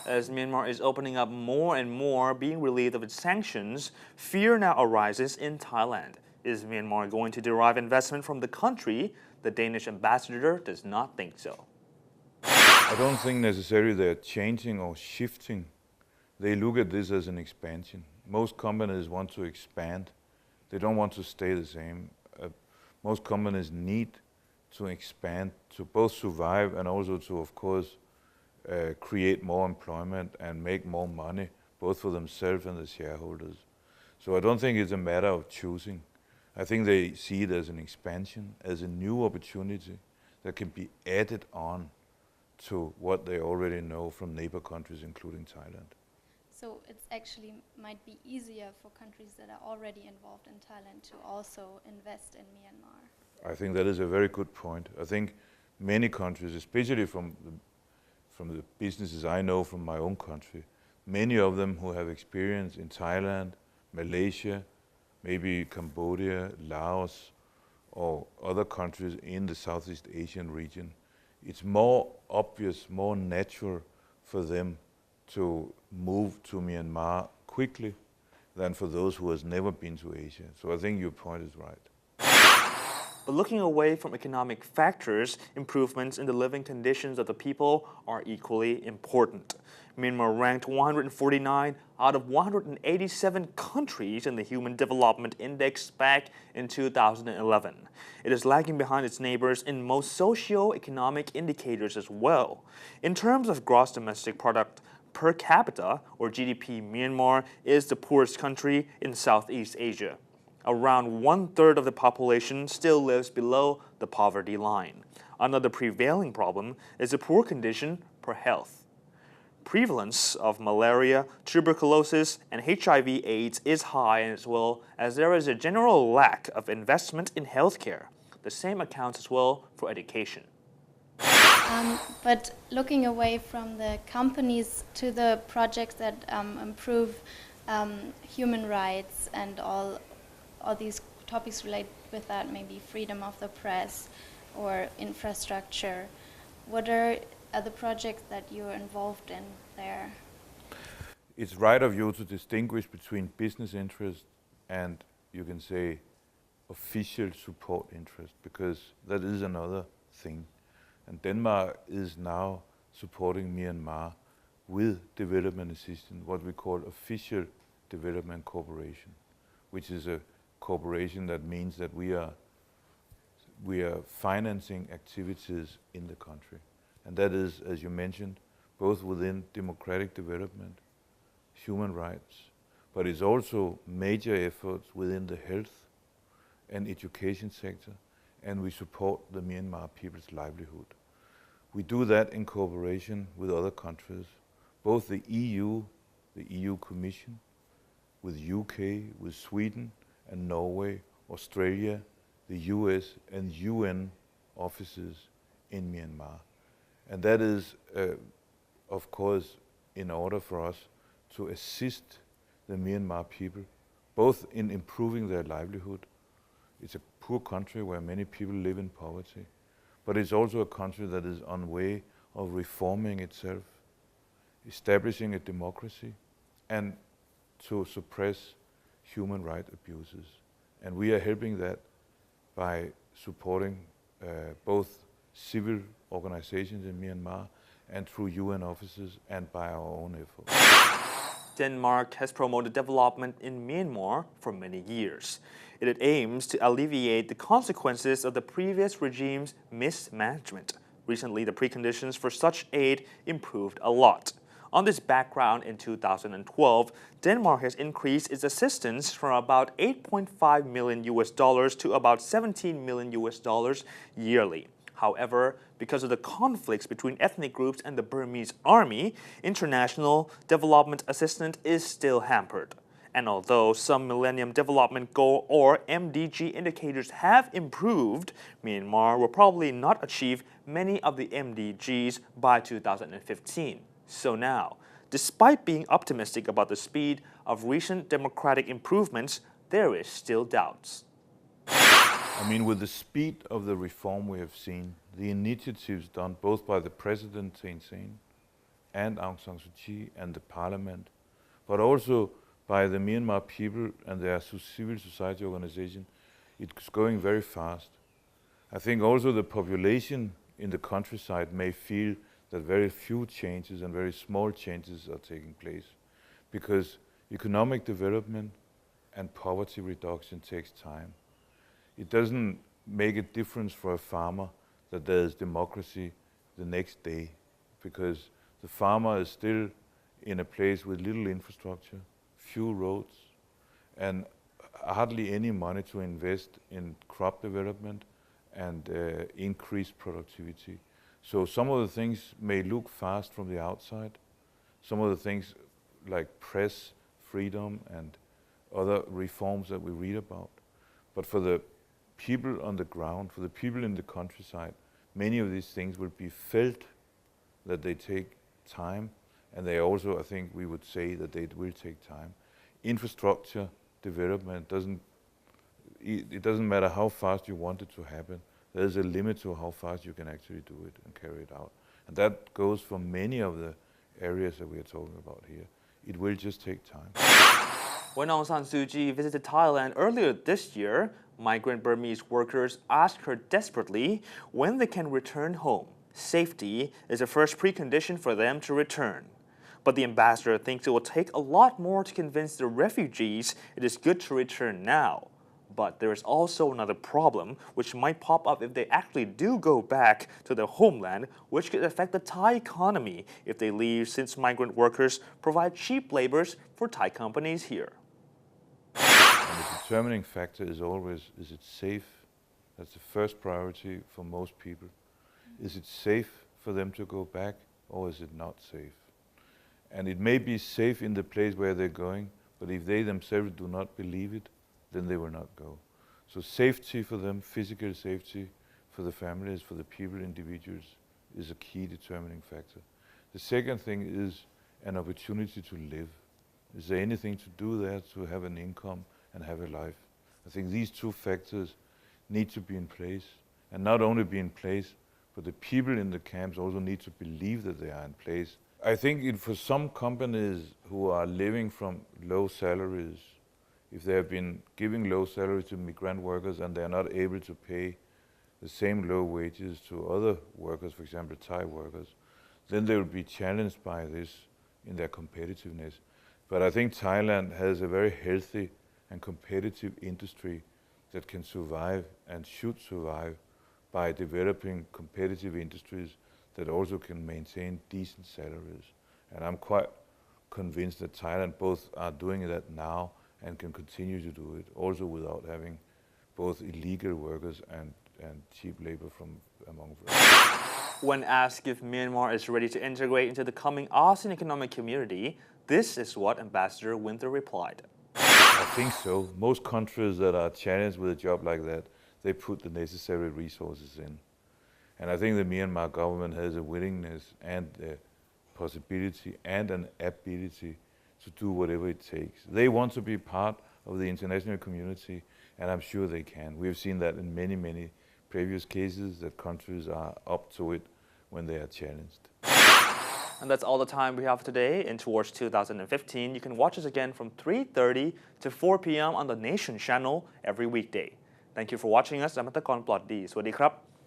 As Myanmar is opening up more and more, being relieved of its sanctions, fear now arises in Thailand. Is Myanmar going to derive investment from the country? The Danish ambassador does not think so. I don't think necessarily they're changing or shifting. They look at this as an expansion. Most companies want to expand. They don't want to stay the same. Most companies need to expand to both survive and also to, of course, create more employment and make more money, both for themselves and the shareholders. So I don't think it's a matter of choosing. I think they see it as an expansion, as a new opportunity that can be added on to what they already know from neighbor countries, including Thailand. So it actually might be easier for countries that are already involved in Thailand to also invest in Myanmar. I think that is a very good point. I think many countries, especially from the businesses I know from my own country, many of them who have experience in Thailand, Malaysia, maybe Cambodia, Laos, or other countries in the Southeast Asian region, it's more obvious, more natural for them to move to Myanmar quickly than for those who has never been to Asia. So I think your point is right. But looking away from economic factors, improvements in the living conditions of the people are equally important. Myanmar ranked 149 out of 187 countries in the Human Development Index back in 2011. It is lagging behind its neighbors in most socio-economic indicators as well. In terms of gross domestic product per capita, or GDP, Myanmar is the poorest country in Southeast Asia. Around 1/3 of the population still lives below the poverty line. Another prevailing problem is the poor condition for health. Prevalence of malaria, tuberculosis, and HIV/AIDS is high, as well as there is a general lack of investment in healthcare. The same accounts as well for education. But looking away from the companies to the projects that improve human rights and all these topics related with that, maybe freedom of the press or infrastructure, what are the projects that you're involved in there? It's right of you to distinguish between business interest and, you can say, official support interest, because that is another thing. And Denmark is now supporting Myanmar with development assistance, what we call official development cooperation, which is a cooperation that means that we are financing activities in the country. And that is, as you mentioned, both within democratic development, human rights, but it's also major efforts within the health and education sector, and we support the Myanmar people's livelihood. We do that in cooperation with other countries, both the EU Commission, with UK, with Sweden and Norway, Australia, the US and UN offices in Myanmar. And that is, of course, in order for us to assist the Myanmar people, both in improving their livelihood. It's a poor country where many people live in poverty, but it's also a country that is on way of reforming itself, establishing a democracy, and to suppress human rights abuses. And we are helping that by supporting both civil organizations in Myanmar and through UN offices and by our own efforts. Denmark has promoted development in Myanmar for many years. It aims to alleviate the consequences of the previous regime's mismanagement. Recently, the preconditions for such aid improved a lot. On this background, in 2012, Denmark has increased its assistance from about $8.5 million to about $17 million yearly. However, because of the conflicts between ethnic groups and the Burmese army, international development assistance is still hampered. And although some Millennium Development Goal or MDG indicators have improved, Myanmar will probably not achieve many of the MDGs by 2015. So now, despite being optimistic about the speed of recent democratic improvements, there is still doubts. I mean, with the speed of the reform we have seen, the initiatives done both by the President Thein Sein and Aung San Suu Kyi and the parliament, but also by the Myanmar people and their civil society organization. It's going very fast. I think also the population in the countryside may feel that very few changes and very small changes are taking place, because economic development and poverty reduction takes time. It doesn't make a difference for a farmer that there is democracy the next day, because the farmer is still in a place with little infrastructure, few roads, and hardly any money to invest in crop development and increase productivity. So some of the things may look fast from the outside. Some of the things like press freedom and other reforms that we read about. But for the people on the ground, for the people in the countryside, many of these things will be felt that they take time, and they also, I think we would say that they will take time. Infrastructure development it doesn't matter how fast you want it to happen. There's a limit to how fast you can actually do it and carry it out. And that goes for many of the areas that we are talking about here. It will just take time. When Aung San Suu Kyi visited Thailand earlier this year, migrant Burmese workers asked her desperately when they can return home. Safety is the first precondition for them to return. But the ambassador thinks it will take a lot more to convince the refugees it is good to return now. But there is also another problem which might pop up if they actually do go back to their homeland, which could affect the Thai economy if they leave, since migrant workers provide cheap labors for Thai companies here. And the determining factor is always, is it safe? That's the first priority for most people. Is it safe for them to go back, or is it not safe? And it may be safe in the place where they're going, but if they themselves do not believe it, then they will not go. So safety for them, physical safety for the families, for the people, individuals, is a key determining factor. The second thing is an opportunity to live. Is there anything to do there to have an income and have a life? I think these two factors need to be in place, and not only be in place, but the people in the camps also need to believe that they are in place. I think for some companies who are living from low salaries, if they have been giving low salaries to migrant workers and they are not able to pay the same low wages to other workers, for example Thai workers, then they will be challenged by this in their competitiveness. But I think Thailand has a very healthy and competitive industry that can survive and should survive by developing competitive industries that also can maintain decent salaries. And I'm quite convinced that Thailand both are doing that now and can continue to do it, also without having both illegal workers and cheap labor from among them. When asked if Myanmar is ready to integrate into the coming ASEAN economic community, this is what Ambassador Winther replied. I think so. Most countries that are challenged with a job like that, they put the necessary resources in. And I think the Myanmar government has a willingness and a possibility and an ability to do whatever it takes. They want to be part of the international community, and I'm sure they can. We've seen that in many, many previous cases, that countries are up to it when they are challenged. And that's all the time we have today. In Towards 2015, you can watch us again from 3:30 to 4 p.m. on the Nation channel every weekday. Thank you for watching us. อมตะกรปลอดดี สวัสดีครับ